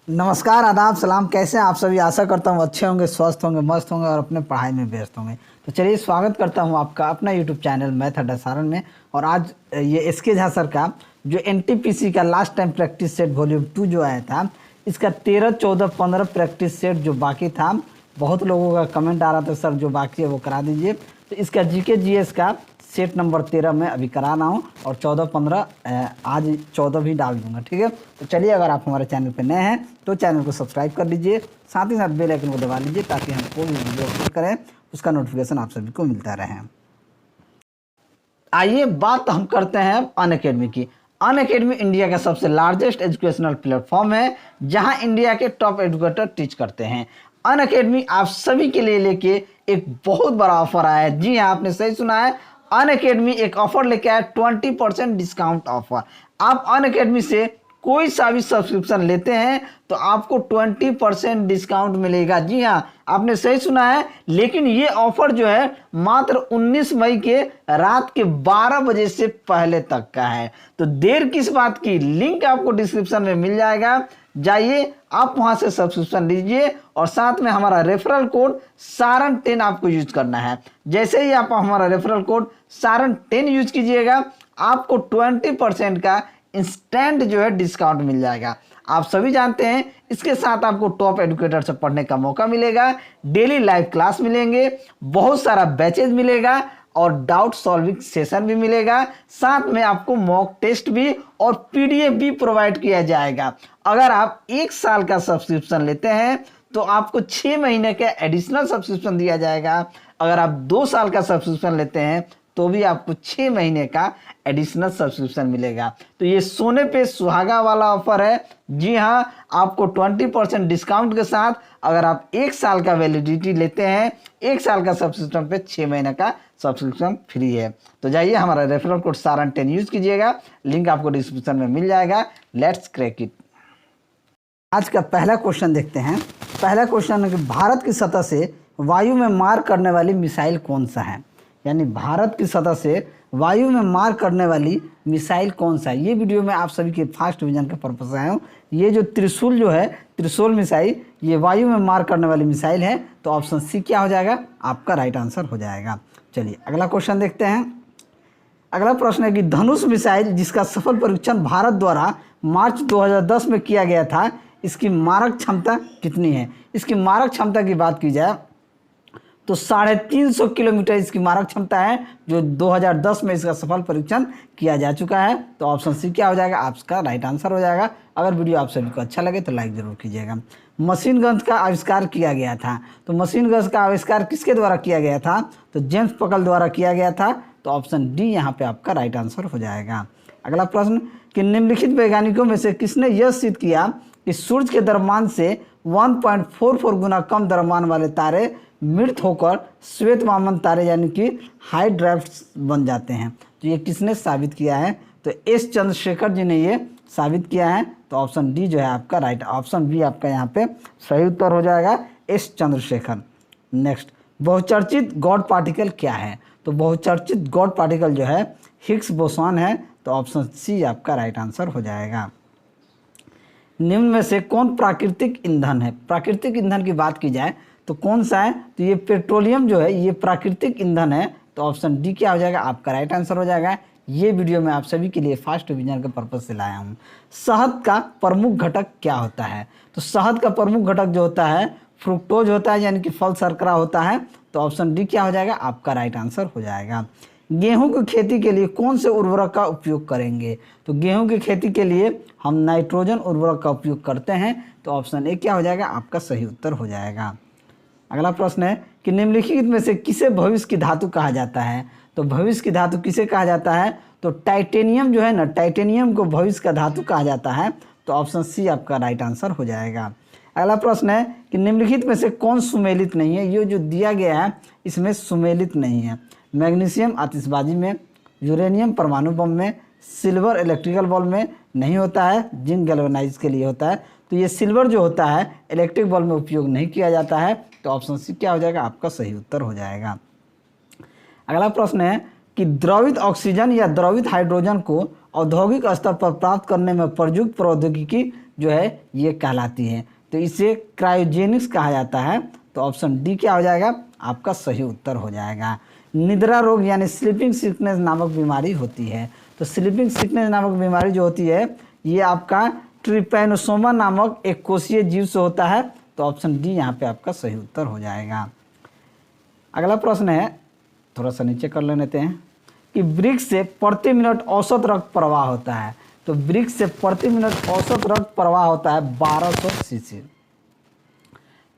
नमस्कार, आदाब, सलाम। कैसे हैं आप सभी? आशा करता हूँ अच्छे होंगे, स्वस्थ होंगे, मस्त होंगे और अपने पढ़ाई में व्यस्त होंगे। तो चलिए स्वागत करता हूँ आपका अपना यूट्यूब चैनल मैथ अड्डा सारण में। और आज ये एसके झा सर का जो एनटीपीसी का last time practice set volume 2 जो आया था, इसका 13, 14, 15 प्रैक्टिस सेट जो बाकी था, बहुत लोगों का कमेंट आ रहा था सर जो बाकी है वो करा दीजिए। तो इसका जीके जीएस का सेट नंबर 13 में अभी करा रहा हूँ और 14, 15 आज 14 भी डाल दूंगा, ठीक है। तो चलिए, अगर आप हमारे चैनल पर नए हैं तो चैनल को सब्सक्राइब कर लीजिए, साथ ही साथ बेल आइकन को दबा लीजिए ताकि हम कोई भी वीडियो अपलोड करें उसका नोटिफिकेशन आप सभी को मिलता रहे। आइए बात हम करते हैं अनअकैडमी की। अनअकैडमी इंडिया का सबसे लार्जेस्ट एजुकेशनल प्लेटफॉर्म है जहां इंडिया के टॉप एजुकेटर टीच करते हैं। अनअकैडमी आप सभी के लिए लेके एक बहुत बड़ा ऑफर आया है। जी हाँ, आपने सही सुना है, अनअकैडमी एक ऑफर लेके आया, 20% डिस्काउंट ऑफर। आप अनअकैडमी से कोई सा भी सब्सक्रिप्शन लेते हैं तो आपको 20% डिस्काउंट मिलेगा। जी हाँ, आपने सही सुना है। लेकिन ये ऑफर जो है मात्र 19 मई के रात के 12 बजे से पहले तक का है। तो देर किस बात की, लिंक आपको डिस्क्रिप्शन में मिल जाएगा, जाइए आप वहां से सब्सक्रिप्शन लीजिए और साथ में हमारा रेफरल कोड सारण 10 आपको यूज करना है। जैसे ही आप हमारा रेफरल कोड सारण 10 यूज कीजिएगा, आपको 20% का इंस्टेंट जो है डिस्काउंट मिल जाएगा। आप सभी जानते हैं, इसके साथ आपको टॉप एजुकेटर से पढ़ने का मौका मिलेगा, डेली लाइव क्लास मिलेंगे, बहुत सारा बैचेज मिलेगा और डाउट सॉल्विंग सेशन भी मिलेगा। साथ में आपको मॉक टेस्ट भी और पीडीएफ भी प्रोवाइड किया जाएगा। अगर आप 1 साल का सब्सक्रिप्शन लेते हैं तो आपको 6 महीने का एडिशनल सब्सक्रिप्शन दिया जाएगा। अगर आप 2 साल का सब्सक्रिप्शन लेते हैं तो भी आपको 6 महीने का एडिशनल सब्सक्रिप्शन मिलेगा। तो ये सोने पे सुहागा वाला ऑफर है। जी हाँ, आपको 20% डिस्काउंट के साथ अगर आप 1 साल का वैलिडिटी लेते हैं, 1 साल का सब्सक्रिप्शन पे 6 महीने का सब्सक्रिप्शन फ्री है। तो जाइए हमारा रेफरल कोड सारण 10 यूज कीजिएगा, लिंक आपको डिस्क्रिप्शन में मिल जाएगा। Let's crack it. आज का पहला क्वेश्चन देखते हैं। पहला क्वेश्चन है कि भारत की सतह से वायु में मार करने वाली मिसाइल कौन सा है। यानी भारत की सतह से वायु में मार करने वाली मिसाइल कौन सा है। ये वीडियो में आप सभी के फास्ट विजन के पर्पज से आया हूँ। ये जो त्रिशूल जो है, त्रिशूल मिसाइल, ये वायु में मार करने वाली मिसाइल है। तो ऑप्शन सी क्या हो जाएगा, आपका राइट आंसर हो जाएगा। चलिए अगला क्वेश्चन देखते हैं। अगला प्रश्न है कि धनुष मिसाइल जिसका सफल परीक्षण भारत द्वारा मार्च 2010 में किया गया था, इसकी मारक क्षमता कितनी है। इसकी मारक क्षमता की बात की जाए तो 350 किलोमीटर इसकी मारक क्षमता है, जो 2010 में इसका सफल परीक्षण किया जा चुका है। तो ऑप्शन सी क्या हो जाएगा, आपका राइट आंसर हो जाएगा। अगर वीडियो आप सभी को अच्छा लगे तो लाइक जरूर कीजिएगा। मशीन गन्स का आविष्कार किया गया था, तो मशीन गन्स का आविष्कार किसके द्वारा किया गया था, तो जेम्स पकल द्वारा किया गया था। तो ऑप्शन डी यहाँ पे आपका राइट आंसर हो जाएगा। अगला प्रश्न कि निम्नलिखित वैज्ञानिकों में से किसने यह सिद्ध किया कि सूर्य के द्रव्यमान से 1.44 गुना कम द्रव्यमान वाले तारे मृत होकर श्वेत वामन तारे यानी कि हाइड्राफ्ट्स बन जाते हैं। तो ये किसने साबित किया है, तो एस चंद्रशेखर जी ने ये साबित किया है। तो ऑप्शन डी जो है आपका राइट, ऑप्शन बी आपका यहाँ पे सही उत्तर हो जाएगा, एस चंद्रशेखर। नेक्स्ट, बहुचर्चित गॉड पार्टिकल क्या है, तो बहुचर्चित गॉड पार्टिकल जो है हिग्स बोसॉन है। तो ऑप्शन सी आपका राइट आंसर हो जाएगा। निम्न में से कौन प्राकृतिक ईंधन है। प्राकृतिक ईंधन की बात की जाए तो कौन सा है, तो ये पेट्रोलियम जो है ये प्राकृतिक ईंधन है। तो ऑप्शन डी क्या हो जाएगा, आपका राइट आंसर हो जाएगा। ये वीडियो मैं आप सभी के लिए फास्ट रिवीजन के पर्पज से लाया हूँ। शहद का प्रमुख घटक क्या होता है, तो शहद का प्रमुख घटक जो होता है फ्रुक्टोज होता है, यानी कि फल शर्करा होता है। तो ऑप्शन डी क्या हो जाएगा, आपका राइट आंसर हो जाएगा। गेहूं की खेती के लिए कौन से उर्वरक का उपयोग करेंगे, तो गेहूं की खेती के लिए हम नाइट्रोजन उर्वरक का उपयोग करते हैं। तो ऑप्शन ए क्या हो जाएगा, आपका सही उत्तर हो जाएगा। अगला प्रश्न है कि निम्नलिखित में से किसे भविष्य की धातु कहा जाता है, तो भविष्य की धातु किसे कहा जाता है, तो टाइटेनियम जो है ना, टाइटेनियम को भविष्य का धातु कहा जाता है। तो ऑप्शन सी आपका राइट आंसर हो जाएगा। अगला प्रश्न है कि निम्नलिखित में से कौन सुमेलित नहीं है। ये जो दिया गया है इसमें सुमेलित नहीं है। मैग्नीशियम आतिशबाजी में, यूरेनियम परमाणु बम में, सिल्वर इलेक्ट्रिकल बल्ब में नहीं होता है, जिंक गैल्वेनाइज के लिए होता है। तो ये सिल्वर जो होता है इलेक्ट्रिक बल्ब में उपयोग नहीं किया जाता है। तो ऑप्शन सी क्या हो जाएगा, आपका सही उत्तर हो जाएगा। अगला प्रश्न है कि द्रवित ऑक्सीजन या द्रवित हाइड्रोजन को औद्योगिक स्तर पर प्राप्त करने में प्रयुक्त प्रौद्योगिकी जो है ये कहलाती है, तो इसे क्रायोजेनिक्स कहा जाता है। तो ऑप्शन डी क्या हो जाएगा, आपका सही उत्तर हो जाएगा। निद्रा रोग यानी स्लीपिंग सिकनेस नामक बीमारी होती है। तो स्लीपिंग सिकनेस नामक बीमारी जो होती है ये आपका ट्रिपैनोसोमा नामक एक कोशीय जीव से होता है। तो ऑप्शन डी यहाँ पे आपका सही उत्तर हो जाएगा। अगला प्रश्न है, थोड़ा सा नीचे कर लेते हैं, कि वृक्ष से प्रति मिनट औसत रक्त प्रवाह होता है। तो वृक्ष से प्रति मिनट औसत रक्त प्रवाह होता है 1200 सीसी।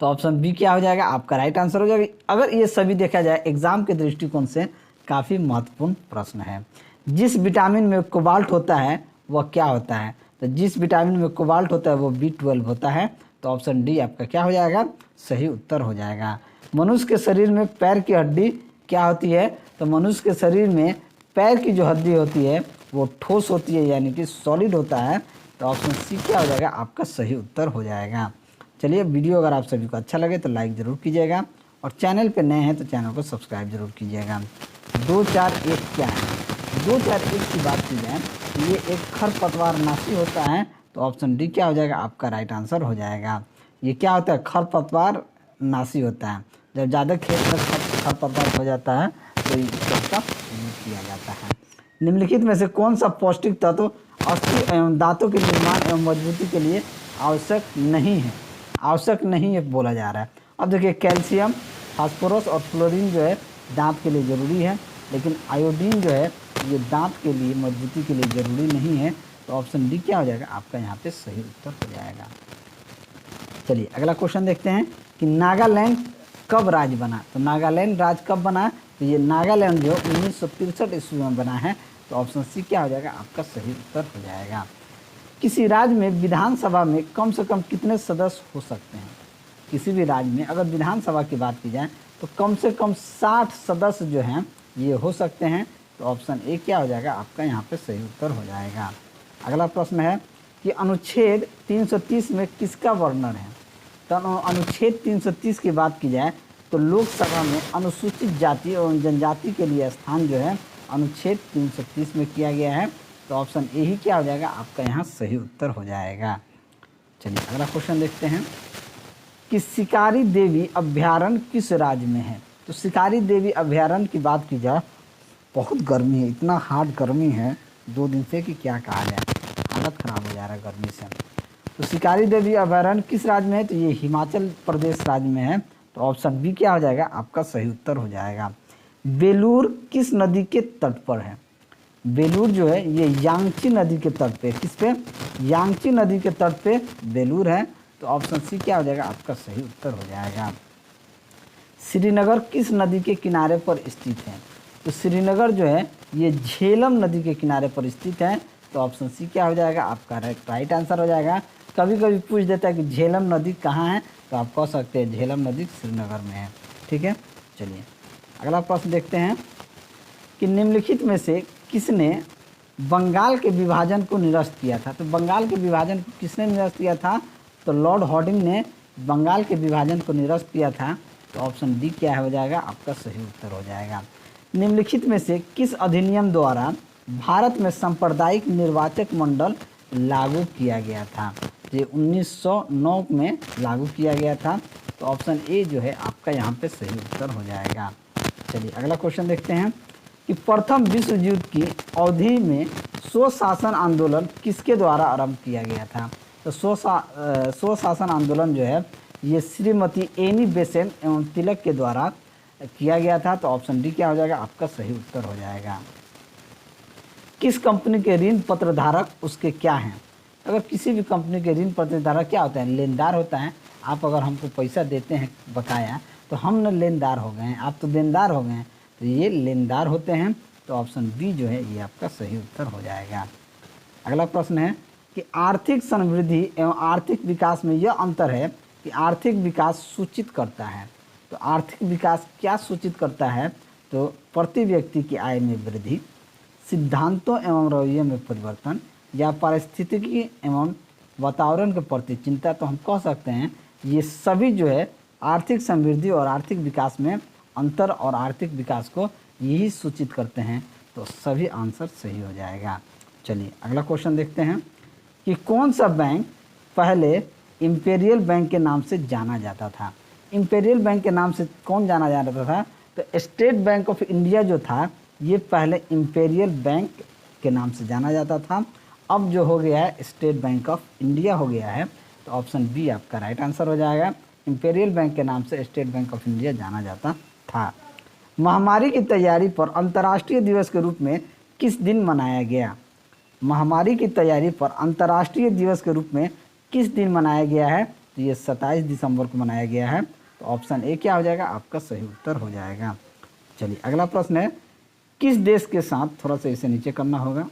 तो ऑप्शन बी क्या हो जाएगा, आपका राइट आंसर हो जाएगा। अगर ये सभी देखा जाए एग्जाम के दृष्टिकोण से काफ़ी महत्वपूर्ण प्रश्न है। जिस विटामिन में कोबाल्ट होता है वह क्या होता है, तो जिस विटामिन में कोबाल्ट होता है वो B12 होता है। तो ऑप्शन डी आपका क्या हो जाएगा, सही उत्तर हो जाएगा। मनुष्य के शरीर में पैर की हड्डी क्या होती है, तो मनुष्य के शरीर में पैर की जो हड्डी होती है वो ठोस होती है, यानी कि सॉलिड होता है। तो ऑप्शन सी क्या हो जाएगा, आपका सही उत्तर हो जाएगा। चलिए, वीडियो अगर आप सभी को अच्छा लगे तो लाइक ज़रूर कीजिएगा, और चैनल पे नए हैं तो चैनल को सब्सक्राइब जरूर कीजिएगा। 241 क्या है, 241 की बात की जाए ये एक खरपतवार नाशी होता है। तो ऑप्शन डी क्या हो जाएगा, आपका राइट आंसर हो जाएगा। ये क्या होता है, खरपतवार नाशी होता है। जब ज़्यादा खेत में खरपतवार हो जाता है तो इसका यूज किया जाता है। निम्नलिखित में से कौन सा पौष्टिक तत्व अस्थि एवं दांतों के निर्माण एवं मजबूती के लिए आवश्यक नहीं है, आवश्यक नहीं है बोला जा रहा है। अब देखिए, कैल्शियम, फास्फोरस और फ्लोरीन जो है दांत के लिए ज़रूरी है, लेकिन आयोडीन जो है ये दांत के लिए मजबूती के लिए ज़रूरी नहीं है। तो ऑप्शन डी क्या हो जाएगा, आपका यहाँ पे सही उत्तर हो जाएगा। चलिए, अगला क्वेश्चन देखते हैं कि नागालैंड कब राज्य बना। तो नागालैंड राज्य कब बना, तो ये नागालैंड जो 1963 ईस्वी में बना है। तो ऑप्शन सी क्या हो जाएगा, आपका सही उत्तर हो जाएगा। किसी राज्य में विधानसभा में कम से कम कितने सदस्य हो सकते हैं। किसी भी राज्य में अगर विधानसभा की बात की जाए तो कम से कम 60 सदस्य जो हैं ये हो सकते हैं। तो ऑप्शन ए क्या हो जाएगा, आपका यहाँ पे सही उत्तर हो जाएगा। अगला प्रश्न है कि अनुच्छेद 330 में किसका वर्णन है। तो अनुच्छेद 330 की बात की जाए तो लोकसभा में अनुसूचित जाति एवं जनजाति के लिए स्थान जो है अनुच्छेद 330 में किया गया है। तो ऑप्शन ए ही क्या हो जाएगा, आपका यहाँ सही उत्तर हो जाएगा। चलिए, अगला क्वेश्चन देखते हैं कि शिकारी देवी अभ्यारण्य किस राज्य में है। तो शिकारी देवी अभ्यारण्य की बात की जाए, बहुत गर्मी है, इतना हार्ड गर्मी है 2 दिन से कि क्या कहा जाए, हालत ख़राब हो जा रहा है गर्मी से। तो शिकारी देवी अभ्यारण्य किस राज्य में है, तो ये हिमाचल प्रदेश राज्य में है। तो ऑप्शन बी क्या हो जाएगा, आपका सही उत्तर हो जाएगा। बेलूर किस नदी के तट पर है। बेलूर जो है ये यांगची नदी के तट पे, किस पे, यांगची नदी के तट पे बेलूर है। तो ऑप्शन सी क्या हो जाएगा, आपका सही उत्तर हो जाएगा। श्रीनगर किस नदी के किनारे पर स्थित है। तो श्रीनगर जो है ये झेलम नदी के किनारे पर स्थित है। तो ऑप्शन सी क्या हो जाएगा, आपका राइट आंसर हो जाएगा। कभी कभी पूछ देता है कि झेलम नदी कहाँ है, तो आप कह सकते हैं झेलम नदी श्रीनगर में है। ठीक है, चलिए अगला प्रश्न देखते हैं कि निम्नलिखित में से किसने बंगाल के विभाजन को निरस्त किया था। तो बंगाल के विभाजन को किसने निरस्त किया था, तो लॉर्ड हॉर्डिंग ने बंगाल के विभाजन को निरस्त किया था। तो ऑप्शन डी क्या हो जाएगा, आपका सही उत्तर हो जाएगा। निम्नलिखित में से किस अधिनियम द्वारा भारत में सांप्रदायिक निर्वाचक मंडल लागू किया गया था। ये 1909 में लागू किया गया था। तो ऑप्शन ए जो है आपका यहाँ पे सही उत्तर हो जाएगा। चलिए, अगला क्वेश्चन देखते हैं कि प्रथम विश्व युद्ध की अवधि में स्वशासन आंदोलन किसके द्वारा आरंभ किया गया था। तो स्वशासन आंदोलन जो है ये श्रीमती एनी बेसेंट एवं तिलक के द्वारा किया गया था। तो ऑप्शन डी क्या हो जाएगा, आपका सही उत्तर हो जाएगा। किस कंपनी के ऋण पत्रधारक उसके क्या हैं। अगर किसी भी कंपनी के ऋण पत्रधारक क्या होता है, लेनदार होता है। आप अगर हमको पैसा देते हैं बकाया तो हम न लेनदार हो गए हैं, आप तो देनदार हो गए हैं, तो ये लेनदार होते हैं। तो ऑप्शन बी जो है ये आपका सही उत्तर हो जाएगा। अगला प्रश्न है कि आर्थिक समृद्धि एवं आर्थिक विकास में यह अंतर है कि आर्थिक विकास सूचित करता है। तो आर्थिक विकास क्या सूचित करता है, तो प्रति व्यक्ति की आय में वृद्धि, सिद्धांतों एवं रवैये में परिवर्तन, या पारिस्थितिकी एवं वातावरण के प्रति चिंता। तो हम कह सकते हैं ये सभी जो है आर्थिक समृद्धि और आर्थिक विकास में अंतर और आर्थिक विकास को यही सूचित करते हैं। तो सभी आंसर सही हो जाएगा। चलिए, अगला क्वेश्चन देखते हैं कि कौन सा बैंक पहले इंपेरियल बैंक के नाम से जाना जाता था। इंपेरियल बैंक के नाम से कौन जाना जाता था? तो स्टेट बैंक ऑफ इंडिया जो था ये पहले इंपेरियल बैंक के नाम से जाना जाता था, अब जो हो गया है स्टेट बैंक ऑफ इंडिया हो गया है। तो ऑप्शन बी आपका राइट आंसर हो जाएगा। इंपेरियल बैंक के नाम से स्टेट बैंक ऑफ इंडिया जाना जाता था। महामारी की तैयारी पर अंतर्राष्ट्रीय दिवस के रूप में किस दिन मनाया गया? महामारी की तैयारी पर अंतर्राष्ट्रीय दिवस के रूप में किस दिन मनाया गया है? तो ये 27 दिसंबर को मनाया गया है। तो ऑप्शन ए क्या हो जाएगा? आपका सही उत्तर हो जाएगा। चलिए अगला प्रश्न है, किस देश के साथ, थोड़ा सा इसे नीचे करना होगा,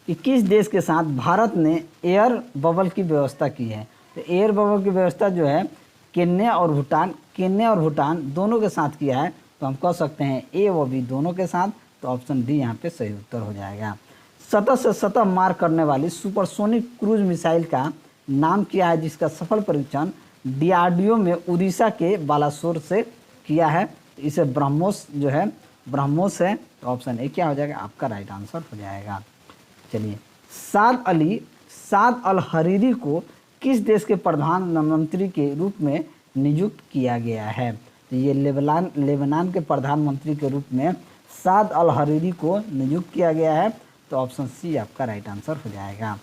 कि किस देश के साथ भारत ने एयर बबल की व्यवस्था की है? तो एयर बबल की व्यवस्था जो है केन्या और भूटान दोनों के साथ किया है। तो हम कह सकते हैं ए व बी दोनों के साथ। तो ऑप्शन डी यहाँ पे सही उत्तर हो जाएगा। सतह से सतह मार करने वाली सुपरसोनिक क्रूज मिसाइल का नाम क्या है, जिसका सफल परीक्षण डीआरडीओ में उड़ीसा के बालासोर से किया है? इसे ब्रह्मोस जो है ब्रह्मोस है। तो ऑप्शन ए क्या हो जाएगा? आपका राइट आंसर हो जाएगा। चलिए, साद अल हरीरी को किस देश के प्रधानमंत्री के रूप में नियुक्त किया गया है? तो ये लेबनान के प्रधानमंत्री के रूप में साद अल हरीरी को नियुक्त किया गया है। तो ऑप्शन सी आपका राइट आंसर हो जाएगा।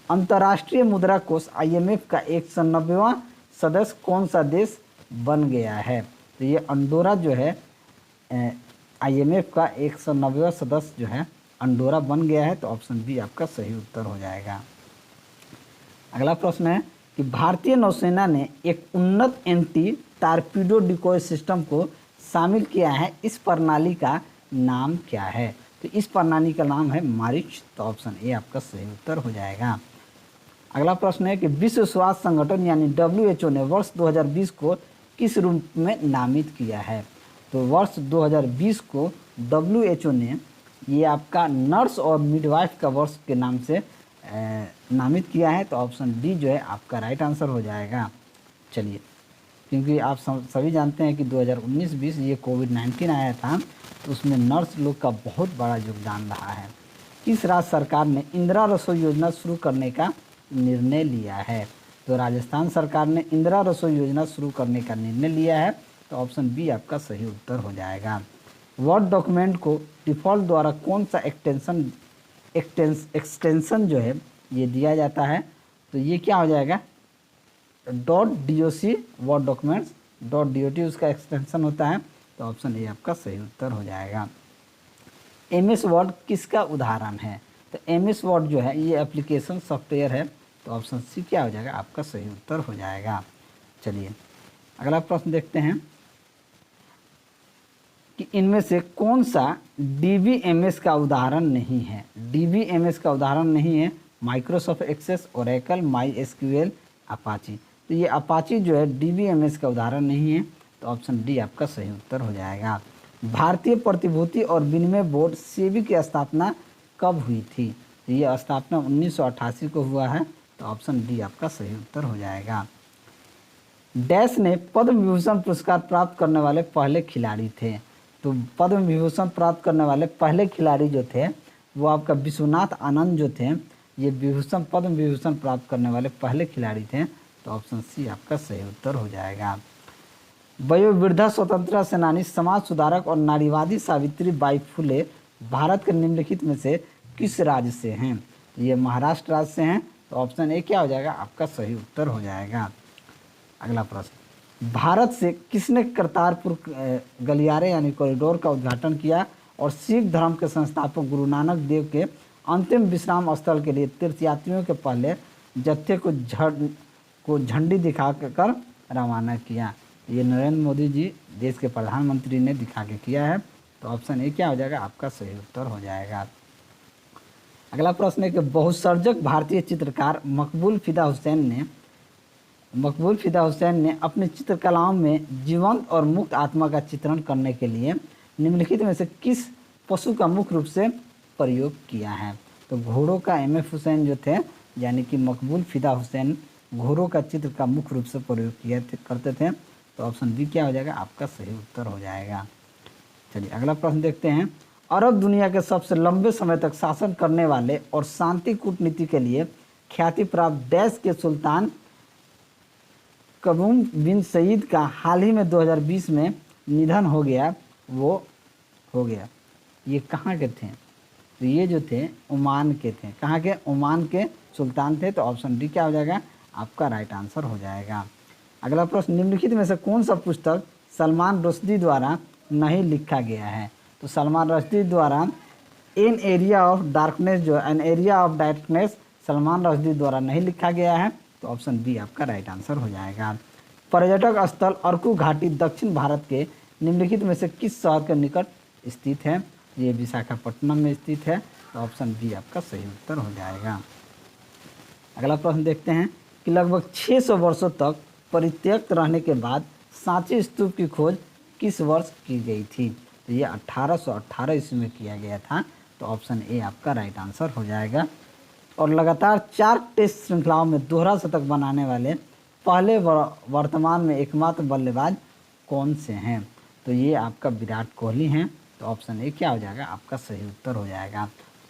अंतर्राष्ट्रीय मुद्रा कोष IMF का 190वां सदस्य कौन सा देश बन गया है? तो ये अंडोरा जो है IMF का 190वां सदस्य जो है अंडोरा बन गया है। तो ऑप्शन बी आपका सही उत्तर हो जाएगा। अगला प्रश्न है कि भारतीय नौसेना ने एक उन्नत एंटी टारपीडो डिकॉय सिस्टम को शामिल किया है, इस प्रणाली का नाम क्या है? तो इस प्रणाली का नाम है मारिच। तो ऑप्शन ए आपका सही उत्तर हो जाएगा। अगला प्रश्न है कि विश्व स्वास्थ्य संगठन यानी WHO ने वर्ष 2020 को किस रूप में नामित किया है? तो वर्ष 2020 को WHO ने ये आपका नर्स और मिडवाइफ का वर्ष के नाम से नामित किया है। तो ऑप्शन डी जो है आपका राइट आंसर हो जाएगा। चलिए, क्योंकि आप सभी जानते हैं कि 2019-20 ये कोविड-19 आया था, तो उसमें नर्स लोग का बहुत बड़ा योगदान रहा है। किस राज्य सरकार ने इंदिरा रसोई योजना शुरू करने का निर्णय लिया है? तो राजस्थान सरकार ने इंदिरा रसोई योजना शुरू करने का निर्णय लिया है। तो ऑप्शन बी आपका सही उत्तर हो जाएगा। वर्ड डॉक्यूमेंट को डिफ़ॉल्ट द्वारा कौन सा एक्सटेंशन जो है ये दिया जाता है? तो ये क्या हो जाएगा? .doc वर्ड डॉक्यूमेंट्स .dot उसका एक्सटेंशन होता है। तो ऑप्शन ए आपका सही उत्तर हो जाएगा। MS वर्ड किसका उदाहरण है? तो MS वर्ड जो है ये एप्लीकेशन सॉफ्टवेयर है। तो ऑप्शन सी क्या हो जाएगा? आपका सही उत्तर हो जाएगा। चलिए अगला प्रश्न देखते हैं कि इनमें से कौन सा DBMS का उदाहरण नहीं है? DBMS का उदाहरण नहीं है Microsoft Access, Oracle, MySQL, Apache. तो ये अपाची जो है DBMS का उदाहरण नहीं है। तो ऑप्शन डी आपका सही उत्तर हो जाएगा। भारतीय प्रतिभूति और विनिमय बोर्ड सेबी की स्थापना कब हुई थी? तो ये स्थापना 1988 को हुआ है। तो ऑप्शन डी आपका सही उत्तर हो जाएगा। डैश ने पद्म विभूषण पुरस्कार प्राप्त करने वाले पहले खिलाड़ी थे। तो पद्म विभूषण प्राप्त करने वाले पहले खिलाड़ी जो थे वो आपका विश्वनाथ आनंद जो थे, ये पद्म विभूषण प्राप्त करने वाले पहले खिलाड़ी थे। तो ऑप्शन सी आपका सही उत्तर हो जाएगा। वयोवृद्धा स्वतंत्रता सेनानी, समाज सुधारक और नारीवादी सावित्री बाई फुले भारत के निम्नलिखित में से किस राज्य से हैं? ये महाराष्ट्र राज्य से हैं। तो ऑप्शन ए क्या हो जाएगा? आपका सही उत्तर हो जाएगा। अगला प्रश्न, भारत से किसने करतारपुर गलियारे यानी कॉरिडोर का उद्घाटन किया और सिख धर्म के संस्थापक गुरु नानक देव के अंतिम विश्राम स्थल के लिए तीर्थयात्रियों के पहले जत्थे को झंडी दिखाकर रवाना किया? ये नरेंद्र मोदी जी देश के प्रधानमंत्री ने दिखा के किया है। तो ऑप्शन ए क्या हो जाएगा? आपका सही उत्तर हो जाएगा। अगला प्रश्न है कि बहुसर्जक भारतीय चित्रकार मकबूल फिदा हुसैन ने अपनी चित्रकलाओं में जीवंत और मुक्त आत्मा का चित्रण करने के लिए निम्नलिखित में से किस पशु का मुख्य रूप से प्रयोग किया है? तो घोड़ों का MF हुसैन जो थे यानी कि मकबूल फिदा हुसैन घोड़ों का चित्र का मुख्य रूप से प्रयोग करते थे। तो ऑप्शन बी क्या हो जाएगा? आपका सही उत्तर हो जाएगा। चलिए अगला प्रश्न देखते हैं। अरब दुनिया के सबसे लंबे समय तक शासन करने वाले और शांति कूटनीति के लिए ख्याति प्राप्त देश के सुल्तान कबूम बिन सईद का हाल ही में 2020 में निधन हो गया, वो हो गया। ये कहाँ के थे? तो ये जो थे ओमान के थे। कहाँ के? ओमान के सुल्तान थे। तो ऑप्शन डी क्या हो जाएगा? आपका राइट आंसर हो जाएगा। अगला प्रश्न, निम्नलिखित में से कौन सा पुस्तक सलमान रुश्दी द्वारा नहीं लिखा गया है? तो सलमान रुश्दी द्वारा एन एरिया ऑफ डार्कनेस जो an area of darkness Salman Rushdie द्वारा नहीं लिखा गया है। तो ऑप्शन बी आपका राइट आंसर हो जाएगा। पर्यटक स्थल अर्कू घाटी दक्षिण भारत के निम्नलिखित में से किस शहर के निकट स्थित है? ये विशाखापट्टनम में स्थित है। तो ऑप्शन बी आपका सही उत्तर हो जाएगा। अगला प्रश्न देखते हैं कि लगभग 600 वर्षों तक परित्यक्त रहने के बाद सांची स्तूप की खोज किस वर्ष की गई थी? तो ये 1818 ईस्वी में किया गया था। तो ऑप्शन ए आपका राइट आंसर हो जाएगा। और लगातार 4 टेस्ट श्रृंखलाओं में दोहरा शतक बनाने वाले पहले वर्तमान में एकमात्र बल्लेबाज कौन से हैं? तो ये आपका विराट कोहली हैं। तो ऑप्शन ए क्या हो जाएगा? आपका सही उत्तर हो जाएगा।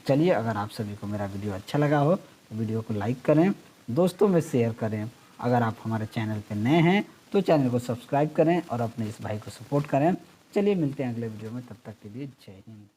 चलिए, अगर आप सभी को मेरा वीडियो अच्छा लगा हो तो वीडियो को लाइक करें, दोस्तों में शेयर करें। अगर आप हमारे चैनल पर नए हैं तो चैनल को सब्सक्राइब करें और अपने इस भाई को सपोर्ट करें। चलिए मिलते हैं अगले वीडियो में, तब तक के लिए जय हिंद।